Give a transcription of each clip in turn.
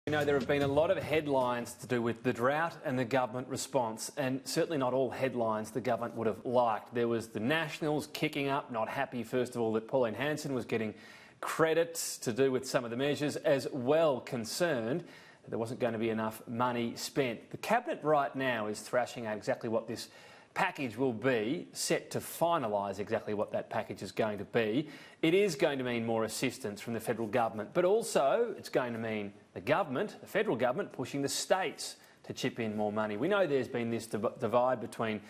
You know, there have been a lot of headlines to do with the drought and the government response, and certainly not all headlines the government would have liked. There was the Nationals kicking up, not happy, first of all, that Pauline Hanson was getting credit to do with some of the measures, as well concerned that there wasn't going to be enough money spent. The Cabinet right now is thrashing out exactly what this package will be, set to finalise exactly what that package is going to be. It is going to mean more assistance from the federal government, but also it's going to mean the government, the federal government, pushing the states to chip in more money. We know there's been this divide between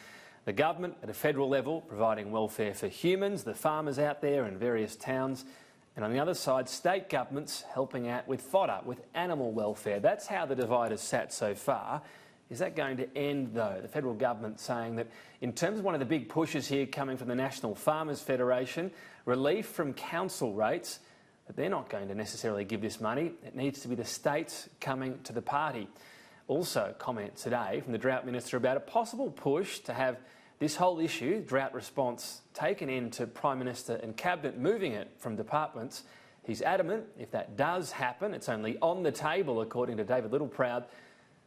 the government at a federal level, providing welfare for humans, the farmers out there in various towns, and on the other side, state governments helping out with fodder, with animal welfare. That's how the divide has sat so far. Is that going to end, though? The federal government saying that in terms of one of the big pushes here coming from the National Farmers Federation, relief from council rates, that they're not going to necessarily give this money. It needs to be the states coming to the party. Also, comment today from the Drought Minister about a possible push to have this whole issue, drought response, taken into Prime Minister and Cabinet, moving it from departments. He's adamant if that does happen, it's only on the table, according to David Littleproud.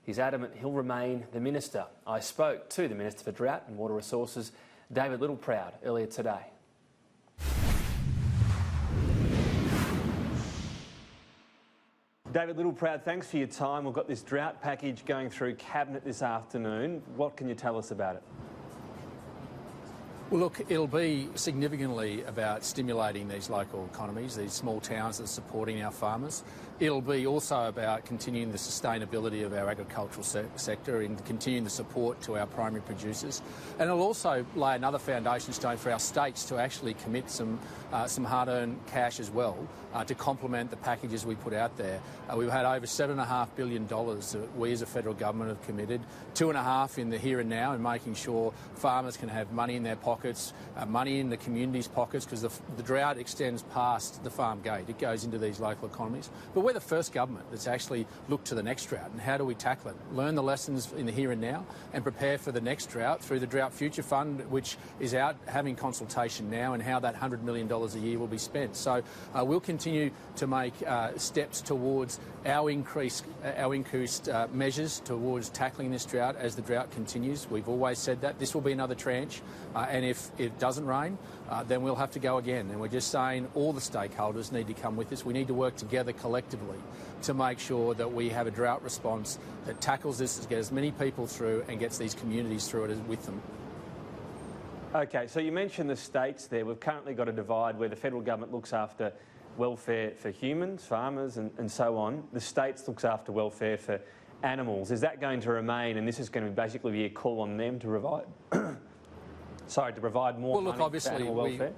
He's adamant he'll remain the Minister. I spoke to the Minister for Drought and Water Resources, David Littleproud, earlier today. David Littleproud, thanks for your time. We've got this drought package going through Cabinet this afternoon. What can you tell us about it? Well, look, it'll be significantly about stimulating these local economies, these small towns that are supporting our farmers. It'll be also about continuing the sustainability of our agricultural sector and continuing the support to our primary producers. And it'll also lay another foundation stone for our states to actually commit some hard-earned cash as well to complement the packages we put out there. We've had over $7.5 billion that we as a federal government have committed, $2.5 billion in the here and now, and making sure farmers can have money in their pockets, money in the community's pockets, because the drought extends past the farm gate. It goes into these local economies. But we're the first government that's actually looked to the next drought and how do we tackle it? Learn the lessons in the here and now and prepare for the next drought through the Drought Future Fund, which is out having consultation now, and how that $100 million a year will be spent. So we'll continue to make steps towards our increased measures towards tackling this drought as the drought continues. We've always said that. This will be another tranche, and if it doesn't rain, then we'll have to go again. And we're just saying all the stakeholders need to come with us. We need to work together collectively to make sure that we have a drought response that tackles this, to get as many people through and gets these communities through it with them. OK, so you mentioned the states there. We've currently got a divide where the federal government looks after welfare for humans, farmers and so on. The states looks after welfare for animals. Is that going to remain, and this is going to basically be a call on them to provide, to provide more money for animal welfare?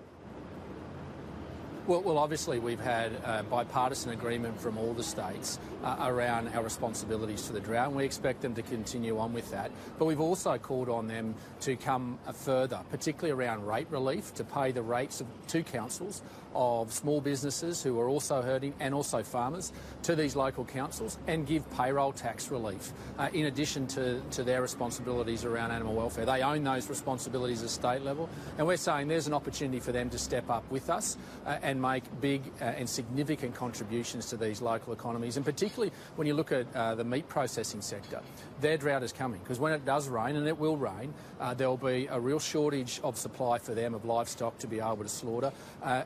Well, obviously we've had a bipartisan agreement from all the states around our responsibilities to the drought, and we expect them to continue on with that. But we've also called on them to come further, particularly around rate relief, to pay the rates to councils of small businesses who are also hurting, and also farmers, to these local councils, and give payroll tax relief in addition to their responsibilities around animal welfare. They own those responsibilities at state level, and we're saying there's an opportunity for them to step up with us and make big and significant contributions to these local economies, and particularly when you look at the meat processing sector. Their drought is coming, because when it does rain, and it will rain, there will be a real shortage of supply for them of livestock to be able to slaughter,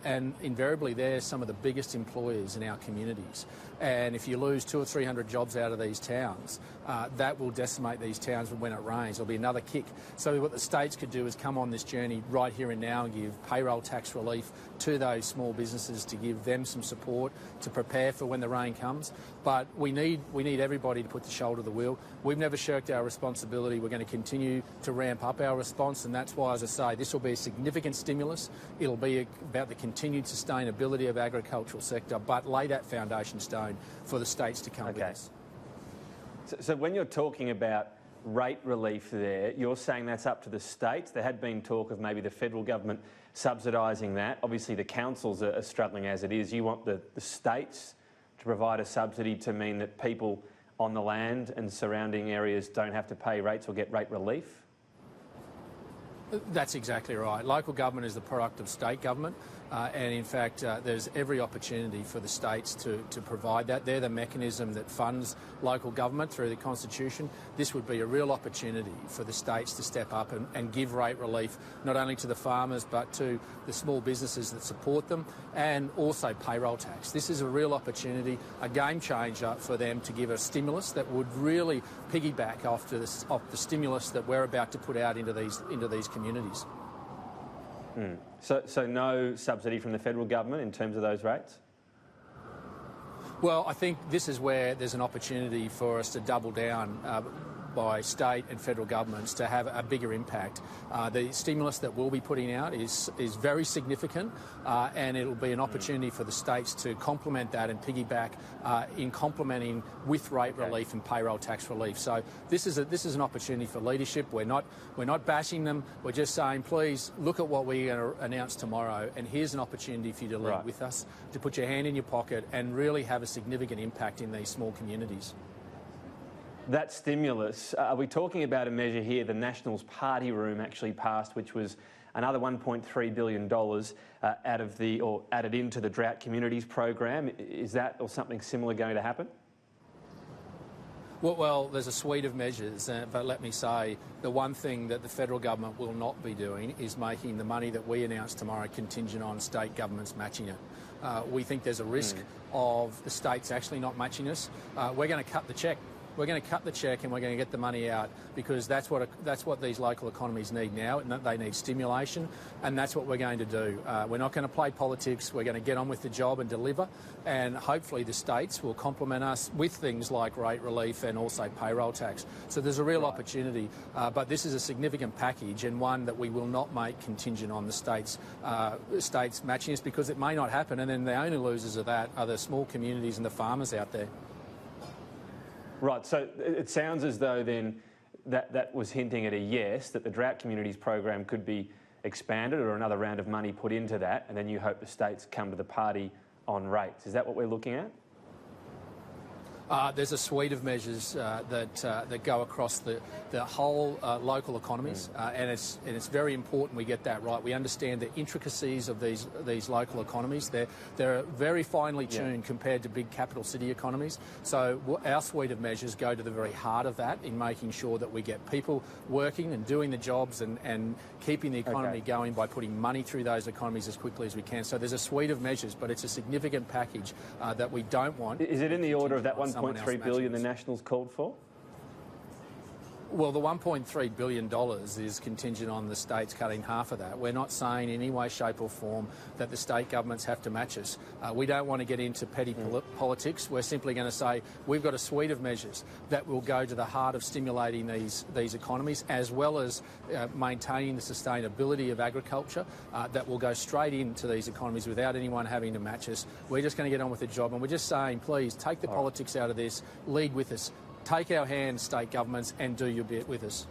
and invariably they're some of the biggest employers in our communities. And if you lose 200 or 300 jobs out of these towns, that will decimate these towns when it rains. There'll be another kick. So what the states could do is come on this journey right here and now and give payroll tax relief to those small businesses, to give them some support to prepare for when the rain comes. But we need everybody to put the shoulder to the wheel. We've never shirked our responsibility. We're going to continue to ramp up our response, and that's why, as I say, this will be a significant stimulus. It'll be about the continued sustainability of agricultural sector, but lay that foundation stone for the states to come with us. So when you're talking about rate relief there, you're saying that's up to the states? There had been talk of maybe the federal government subsidising that. Obviously the councils are struggling as it is. You want the states to provide a subsidy to mean that people on the land and surrounding areas don't have to pay rates or get rate relief? That's exactly right. Local government is the product of state government, and in fact there's every opportunity for the states to provide that. They're the mechanism that funds local government through the Constitution. This would be a real opportunity for the states to step up and give rate relief not only to the farmers but to the small businesses that support them, and also payroll tax. This is a real opportunity, a game changer for them to give a stimulus that would really piggyback off the stimulus that we're about to put out into these communities. So no subsidy from the federal government in terms of those rates? Well, I think this is where there's an opportunity for us to double down by state and federal governments to have a bigger impact. The stimulus that we'll be putting out is very significant, and it'll be an opportunity for the states to complement that and piggyback in complementing with rate relief and payroll tax relief. So this is an opportunity for leadership. We're not bashing them. We're just saying, please look at what we're going to announce tomorrow, and here's an opportunity for you to lead with us, to put your hand in your pocket and really have a significant impact in these small communities. That stimulus, are we talking about a measure here the Nationals party room actually passed, which was another $1.3 billion added into the Drought Communities program? Is that or something similar going to happen? Well, there's a suite of measures, but let me say the one thing that the federal government will not be doing is making the money that we announce tomorrow contingent on state governments matching it. We think there's a risk of the states actually not matching us. We're going to cut the cheque. We're going to cut the cheque and we're going to get the money out, because that's what these local economies need now. They need stimulation, and that's what we're going to do. We're not going to play politics. We're going to get on with the job and deliver, and hopefully the states will complement us with things like rate relief and also payroll tax. So there's a real opportunity, but this is a significant package, and one that we will not make contingent on the states matching us, because it may not happen, and then the only losers of that are the small communities and the farmers out there. Right, so it sounds as though then that was hinting at a yes, that the Drought Communities program could be expanded or another round of money put into that, and then you hope the states come to the party on rates. Is that what we're looking at? There's a suite of measures that go across the whole local economies, and it's very important we get that right. We understand the intricacies of these local economies. They're very finely tuned compared to big capital city economies. So our suite of measures go to the very heart of that, in making sure that we get people working and doing the jobs and keeping the economy going by putting money through those economies as quickly as we can. So there's a suite of measures, but it's a significant package that we don't want. Is it in the order of that $1.3 billion the Nationals called for? Well, the $1.3 billion is contingent on the states cutting half of that. We're not saying in any way, shape or form that the state governments have to match us. We don't want to get into petty politics. We're simply going to say we've got a suite of measures that will go to the heart of stimulating these economies, as well as maintaining the sustainability of agriculture, that will go straight into these economies without anyone having to match us. We're just going to get on with the job, and we're just saying, please take the politics out of this, lead with us. Take our hand, state governments, and do your bit with us.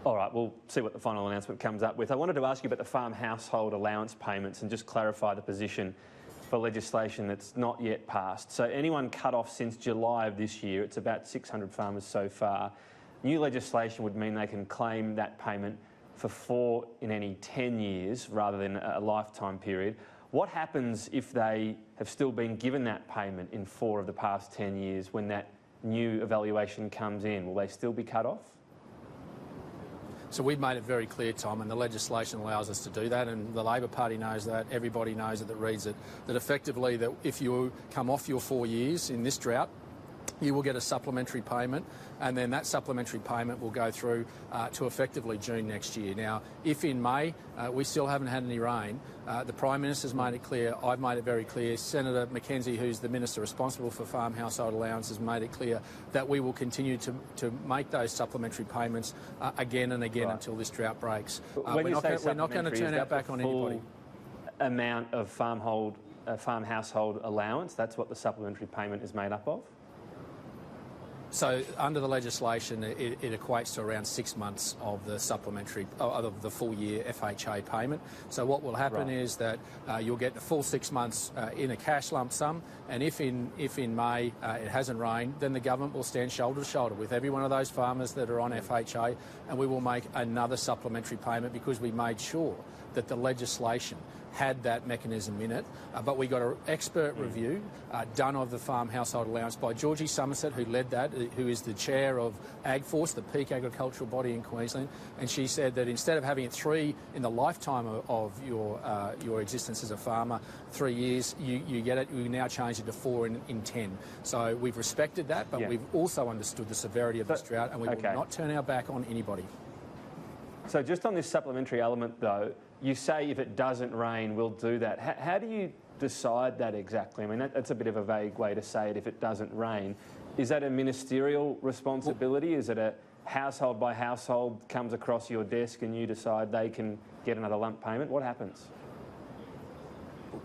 All right, we'll see what the final announcement comes up with. I wanted to ask you about the farm household allowance payments and just clarify the position for legislation that's not yet passed. So anyone cut off since July of this year, it's about 600 farmers so far. New legislation would mean they can claim that payment for 4 in any 10 years rather than a lifetime period. What happens if they have still been given that payment in 4 of the past 10 years when that new evaluation comes in? Will they still be cut off? So we've made it very clear, Tom, and the legislation allows us to do that, and the Labor Party knows that, everybody knows it that reads it, that effectively that if you come off your 4 years in this drought, you will get a supplementary payment, and then that supplementary payment will go through to effectively June next year. Now, if in May we still haven't had any rain, the Prime Minister's made it clear, I've made it very clear, Senator Mackenzie, who's the Minister responsible for farm household allowances, made it clear that we will continue to make those supplementary payments again and again until this drought breaks. We're not going to turn our back on anybody. Amount of farm household allowance, that's what the supplementary payment is made up of? So under the legislation, it equates to around 6 months of the supplementary, of the full year FHA payment. So what will happen is that you'll get the full 6 months in a cash lump sum, and if in May it hasn't rained, then the government will stand shoulder to shoulder with every one of those farmers that are on FHA, and we will make another supplementary payment, because we made sure that the legislation had that mechanism in it, but we got an expert review done of the farm household allowance by Georgie Somerset, who led that, who is the chair of AgForce, the peak agricultural body in Queensland, and she said that instead of having it 3 in the lifetime of your existence as a farmer, 3 years, you get it, you now change it to 4 in 10. So we've respected that, but we've also understood the severity of this drought, and we will not turn our back on anybody. So just on this supplementary element, though, you say if it doesn't rain, we'll do that. How do you decide that exactly? I mean, that's a bit of a vague way to say it, if it doesn't rain. Is that a ministerial responsibility? Is it a household by household comes across your desk and you decide they can get another lump payment? What happens?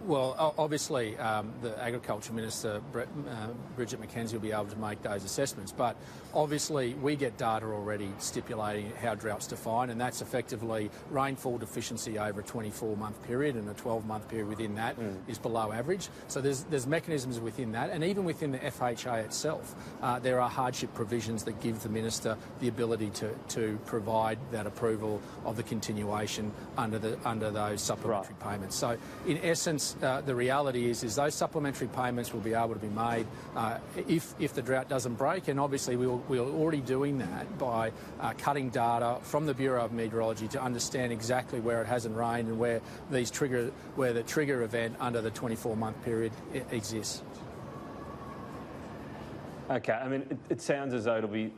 Well, obviously, the Agriculture Minister, Bridget McKenzie, will be able to make those assessments. But obviously, we get data already stipulating how drought's defined, and that's effectively rainfall deficiency over a 24-month period, and a 12-month period within that is below average. So there's mechanisms within that, and even within the FHA itself, there are hardship provisions that give the Minister the ability to provide that approval of the continuation under those supplementary payments. So, in essence, the reality is those supplementary payments will be able to be made if the drought doesn't break, and obviously we're already doing that by cutting data from the Bureau of Meteorology to understand exactly where it hasn't rained and where the trigger event under the 24-month period exists. Okay, I mean, it sounds as though it'll be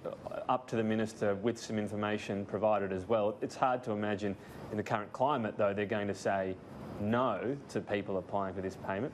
up to the Minister with some information provided as well. It's hard to imagine in the current climate, though, they're going to say no to people applying for this payment.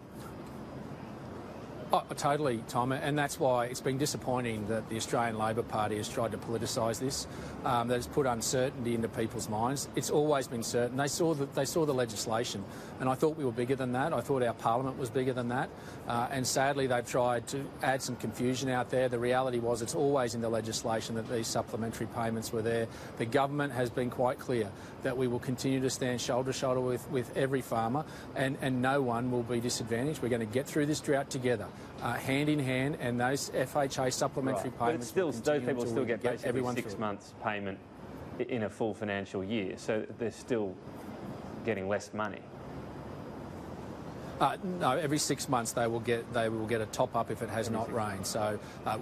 Oh, totally, Tom, and that's why it's been disappointing that the Australian Labor Party has tried to politicise this. That has put uncertainty into people's minds. It's always been certain. They saw the legislation, and I thought we were bigger than that. I thought our Parliament was bigger than that, and sadly they've tried to add some confusion out there. The reality was it's always in the legislation that these supplementary payments were there. The government has been quite clear that we will continue to stand shoulder to shoulder with every farmer, and no one will be disadvantaged. We're going to get through this drought together. Hand in hand, and those FHA supplementary payments. But those people still get basically 6 months payment in a full financial year, so they're still getting less money. No, every 6 months they will get a top up if it has not rained. So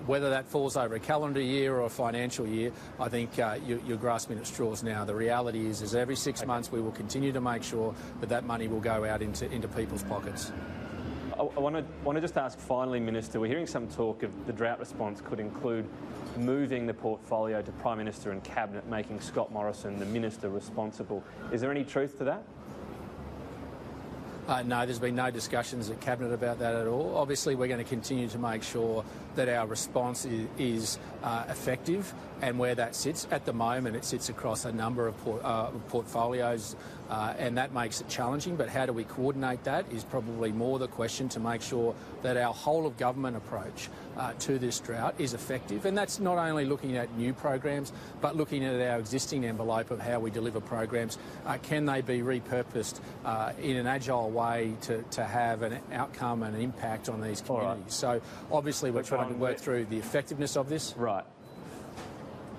whether that falls over a calendar year or a financial year, I think you're grasping at straws now. The reality is every 6 months we will continue to make sure that money will go out into people's pockets. I want to just ask finally, Minister, we're hearing some talk of the drought response could include moving the portfolio to Prime Minister and Cabinet, making Scott Morrison the Minister responsible. Is there any truth to that? No, there's been no discussions at Cabinet about that at all. Obviously, we're going to continue to make sure that our response is effective, and where that sits. At the moment, it sits across a number of portfolios, and that makes it challenging. But how do we coordinate that is probably more the question, to make sure that our whole-of-government approach to this drought is effective. And that's not only looking at new programs, but looking at our existing envelope of how we deliver programs. Can they be repurposed in an agile way to have an outcome and an impact on these communities? Right. So obviously we're trying to work through the effectiveness of this. Right.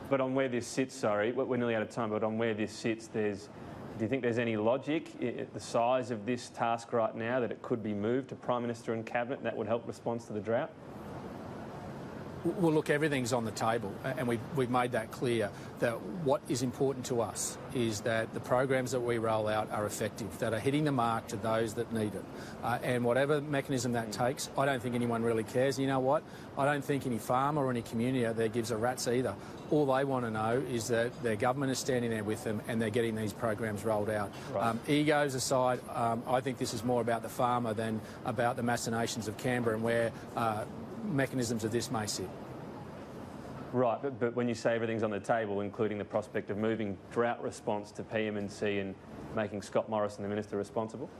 But on where this sits, sorry, we're nearly out of time, but on where this sits, do you think there's any logic at the size of this task right now that it could be moved to Prime Minister and Cabinet and that would help respond to the drought? Well, look, everything's on the table, and we've made that clear, that what is important to us is that the programs that we roll out are effective, that are hitting the mark to those that need it. And whatever mechanism that takes, I don't think anyone really cares. You know what? I don't think any farmer or any community out there gives a rat's either. All they want to know is that their government is standing there with them and they're getting these programs rolled out. Right. Egos aside, I think this is more about the farmer than about the machinations of Canberra and where mechanisms of this may sit. Right, but when you say everything's on the table, including the prospect of moving drought response to PM&C and making Scott Morrison the Minister responsible?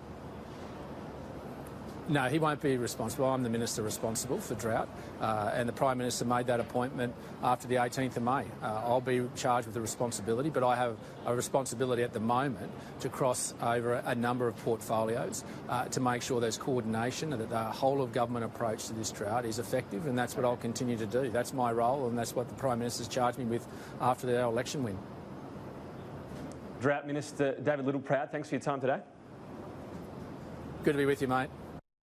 No, he won't be responsible. I'm the Minister responsible for drought, and the Prime Minister made that appointment after the 18th of May. I'll be charged with the responsibility, but I have a responsibility at the moment to cross over a number of portfolios to make sure there's coordination and that the whole-of-government approach to this drought is effective, and that's what I'll continue to do. That's my role, and that's what the Prime Minister's charged me with after their election win. Drought Minister David Littleproud, thanks for your time today. Good to be with you, mate.